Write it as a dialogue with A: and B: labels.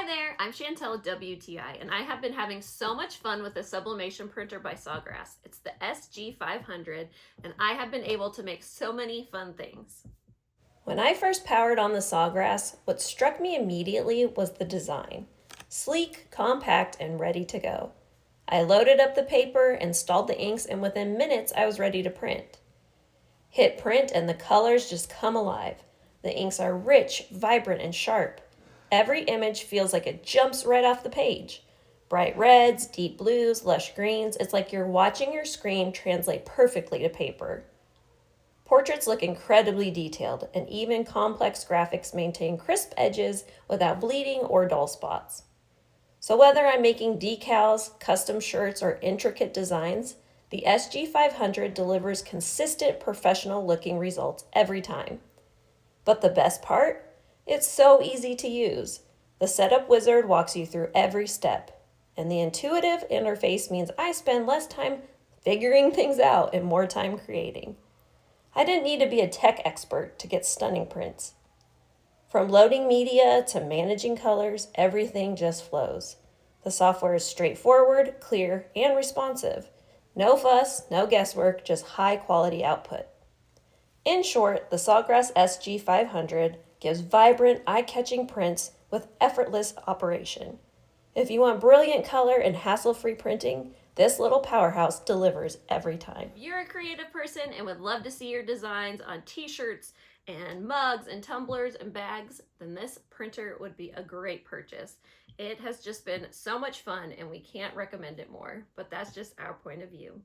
A: Hi there, I'm Chantel WTI, and I have been having so much fun with the sublimation printer by Sawgrass. It's the SG500, and I have been able to make so many fun things. When I first powered on the Sawgrass, what struck me immediately was the design. Sleek, compact, and ready to go. I loaded up the paper, installed the inks, and within minutes I was ready to print. Hit print and the colors just come alive. The inks are rich, vibrant, and sharp. Every image feels like it jumps right off the page. Bright reds, deep blues, lush greens. It's like you're watching your screen translate perfectly to paper. Portraits look incredibly detailed, and even complex graphics maintain crisp edges without bleeding or dull spots. So whether I'm making decals, custom shirts, or intricate designs, the SG500 delivers consistent professional-looking results every time. But the best part? It's so easy to use. The setup wizard walks you through every step, and the intuitive interface means I spend less time figuring things out and more time creating. I didn't need to be a tech expert to get stunning prints. From loading media to managing colors, everything just flows. The software is straightforward, clear, and responsive. No fuss, no guesswork, just high-quality output. In short, the Sawgrass SG500 gives vibrant, eye-catching prints with effortless operation. If you want brilliant color and hassle-free printing, this little powerhouse delivers every time. If you're a creative person and would love to see your designs on t-shirts and mugs and tumblers and bags, then this printer would be a great purchase. It has just been so much fun and we can't recommend it more, but that's just our point of view.